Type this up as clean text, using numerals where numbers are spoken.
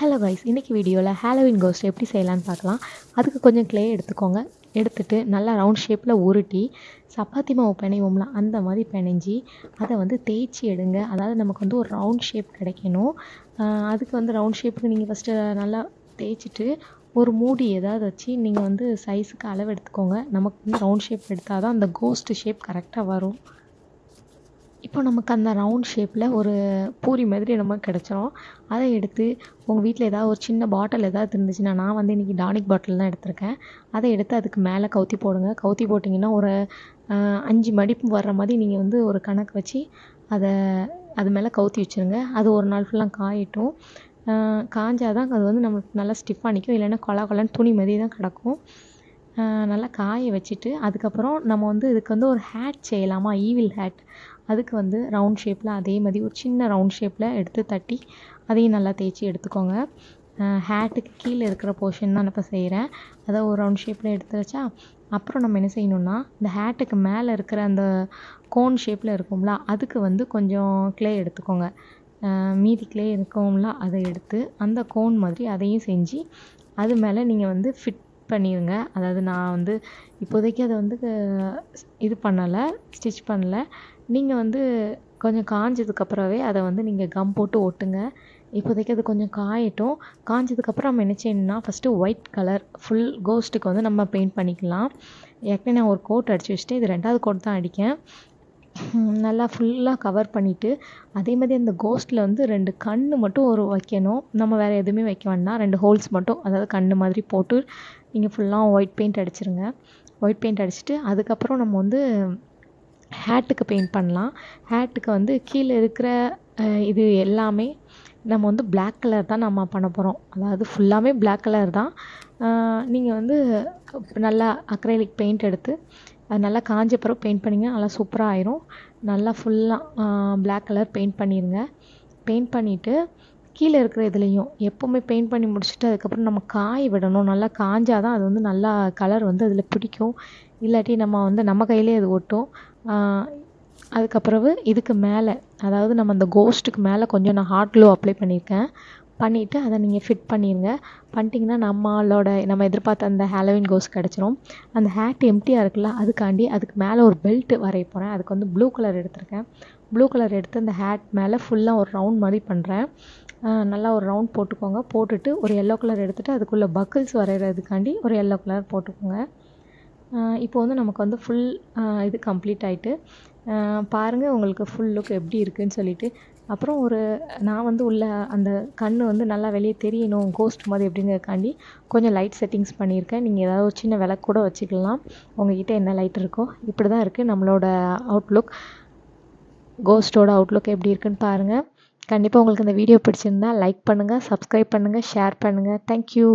Hello guys, இன்றைக்கி வீடியோவில் Halloween cost எப்படி செய்யலான்னு பார்க்கலாம். அதுக்கு கொஞ்சம் க்ளே எடுத்துக்கோங்க. எடுத்துகிட்டு நல்லா ரவுண்ட் ஷேப்பில் உருட்டி சப்பாத்தி மாவு பிணைவோம்ல அந்த மாதிரி பிணைஞ்சி அதை வந்து தேய்ச்சி எடுங்க. அதாவது நமக்கு வந்து ஒரு ரவுண்ட் ஷேப் கிடைக்கணும். அதுக்கு வந்து ரவுண்ட் ஷேப்புக்கு நீங்கள் ஃபஸ்ட்டு நல்லா தேய்ச்சிட்டு ஒரு மூடி ஏதாவது வச்சு நீங்கள் வந்து சைஸுக்கு அளவு எடுத்துக்கோங்க. நமக்கு வந்து ரவுண்ட் ஷேப் எடுத்தால் தான் அந்த கோஸ்ட் ஷேப் கரெக்டாக வரும். இப்போ நமக்கு அந்த ரவுண்ட் ஷேப்பில் ஒரு பூரி மாதிரி நமக்கு கிடச்சிரும். அதை எடுத்து உங்கள் வீட்டில் ஏதாவது ஒரு சின்ன பாட்டில் ஏதாவது இருந்துச்சுன்னா, நான் வந்து இன்றைக்கி டானிக் பாட்டில் தான் எடுத்திருக்கேன். அதை எடுத்து அதுக்கு மேலே கவுத்தி போடுங்க. கவுத்தி போட்டிங்கன்னா ஒரு 5 மடிப்பு வர்ற மாதிரி நீங்கள் வந்து ஒரு கணக்கு வச்சு அதை அது மேலே கவுத்தி வச்சுருங்க. அது ஒரு நாள் ஃபுல்லாக காயட்டும். காஞ்சால் தான் அது வந்து நம்மளுக்கு நல்லா ஸ்டிஃபாக நிற்கும். இல்லைன்னா கொல கொலன்னு துணி மாதிரி தான் கிடக்கும். நல்லா காய வச்சுட்டு அதுக்கப்புறம் நம்ம வந்து இதுக்கு வந்து ஒரு ஹேட் செய்யலாமா, ஈவில் ஹேட். அதுக்கு வந்து ரவுண்ட் ஷேப்பில் அதே மாதிரி ஒரு சின்ன ரவுண்ட் ஷேப்பில் எடுத்து தட்டி அதையும் நல்லா தேய்ச்சி எடுத்துக்கோங்க. ஹேட்டுக்கு கீழே இருக்கிற போர்ஷன் தான் நான் இப்போ செய்கிறேன். அதை ஒரு ரவுண்ட் ஷேப்பில் எடுத்து வச்சா அப்புறம் நம்ம என்ன செய்யணுன்னா, இந்த ஹேட்டுக்கு மேலே இருக்கிற அந்த கோன் ஷேப்பில் இருக்கும்ல அதுக்கு வந்து கொஞ்சம் க்ளே எடுத்துக்கோங்க. மீதி க்ளே இருக்கும்ல அதை எடுத்து அந்த கோன் மாதிரி அதையும் செஞ்சு அது மேலே நீங்கள் வந்து ஃபிட் பண்ணிடுங்க. அதாவது நான் வந்து இப்போதைக்கு அதை வந்து இது பண்ணலை, ஸ்டிச் பண்ணலை. நீங்கள் வந்து கொஞ்சம் காஞ்சதுக்கப்புறமே அதை வந்து நீங்கள் கம் போட்டு ஒட்டுங்க. இப்போதைக்கு அது கொஞ்சம் காயட்டும். காஞ்சதுக்கப்புறம் நம்ம என்ன செய்யணும்னா, ஃபஸ்ட்டு ஒயிட் கலர் ஃபுல் கோஸ்ட்டுக்கு வந்து நம்ம பெயிண்ட் பண்ணிக்கலாம். ஏற்கனவே நான் ஒரு கோட் அடித்து வச்சுட்டு இது 2வது கோட் தான் அடிக்கேன். நல்லா ஃபுல்லாக கவர் பண்ணிவிட்டு அதே மாதிரி அந்த கோஸ்ட்டில் வந்து 2 கண் மட்டும் வைக்கணும். நம்ம வேறு எதுவுமே வைக்க வேண்டாம். 2 ஹோல்ஸ் மட்டும், அதாவது கண் மாதிரி போட்டு நீங்கள் ஃபுல்லாக ஒயிட் பெயிண்ட் அடிச்சிருங்க. ஒயிட் பெயிண்ட் அடிச்சுட்டு அதுக்கப்புறம் நம்ம வந்து ஹேட்டுக்கு பெயிண்ட் பண்ணலாம். ஹேட்டுக்கு வந்து கீழே இருக்கிற இது எல்லாமே நம்ம வந்து பிளாக் கலர் தான் நம்ம பண்ண போகிறோம். அதாவது ஃபுல்லாகவே பிளாக் கலர் தான். நீங்கள் வந்து நல்லா அக்ரைலிக் பெயிண்ட் எடுத்து அது நல்லா காஞ்ச பிறகு பெயிண்ட் பண்ணிங்கன்னா நல்லா சூப்பராக ஆயிரும். நல்லா ஃபுல்லாக பிளாக் கலர் பெயிண்ட் பண்ணிடுங்க. பெயிண்ட் பண்ணிவிட்டு கீழே இருக்கிற இதுலேயும் எப்போவுமே பெயிண்ட் பண்ணி முடிச்சுட்டு அதுக்கப்புறம் நம்ம காய விடணும். நல்லா காஞ்சால் தான் அது வந்து நல்லா கலர் வந்து அதில் பிடிக்கும். இல்லாட்டி நம்ம வந்து நம்ம கையிலே அது ஒட்டும். அதுக்கப்புறவு இதுக்கு மேலே, அதாவது நம்ம அந்த கோஸ்ட்டுக்கு மேலே கொஞ்சம் நான் ஹாட் க்ளூ அப்ளை பண்ணியிருக்கேன். பண்ணிவிட்டு அதை நீங்கள் ஃபிட் பண்ணிடுங்க. பண்ணிட்டீங்கன்னா நம்ம எதிர்பார்த்த அந்த ஹாலோவின் கோஸ்ட் கிடச்சிரும். அந்த ஹேட் எம்டியாக இருக்குல்ல அதுக்காண்டி அதுக்கு மேலே ஒரு பெல்ட் வரைய போகிறேன். அதுக்கு வந்து ப்ளூ கலர் எடுத்திருக்கேன். ப்ளூ கலர் எடுத்து அந்த ஹேட் மேலே ஃபுல்லாக ஒரு ரவுண்ட் மாதிரி பண்ணுறேன். நல்லா ஒரு ரவுண்ட் போட்டுக்கோங்க. போட்டுட்டு ஒரு எல்லோ கலர் எடுத்துகிட்டு அதுக்குள்ளே பக்கிள்ஸ் வரைகிறதுக்காண்டி ஒரு எல்லோ கலர் போட்டுக்கோங்க. இப்போ வந்து நமக்கு வந்து ஃபுல் இது கம்ப்ளீட் ஆகிட்டு பாருங்கள் உங்களுக்கு ஃபுல் லுக் எப்படி இருக்குதுன்னு சொல்லிவிட்டு. அப்புறம் நான் வந்து உள்ள அந்த கண் வந்து நல்லா வெளியே தெரியணும் கோஸ்ட் மாதிரி எப்படிங்கிறதுக்காண்டி கொஞ்சம் லைட் செட்டிங்ஸ் பண்ணியிருக்கேன். நீங்கள் ஏதாவது ஒரு சின்ன விளக்கு கூட வச்சுக்கலாம். உங்கள்கிட்ட என்ன லைட் இருக்கோ. இப்படி தான் இருக்குது நம்மளோட அவுட்லுக். கோஸ்ட்டோட அவுட்லுக் எப்படி இருக்குன்னு பாருங்கள். கண்டிப்பாக உங்களுக்கு இந்த வீடியோ பிடிச்சிருந்தா லைக் பண்ணுங்கள், சப்ஸ்கிரைப் பண்ணுங்கள், ஷேர் பண்ணுங்கள். தேங்க்யூ.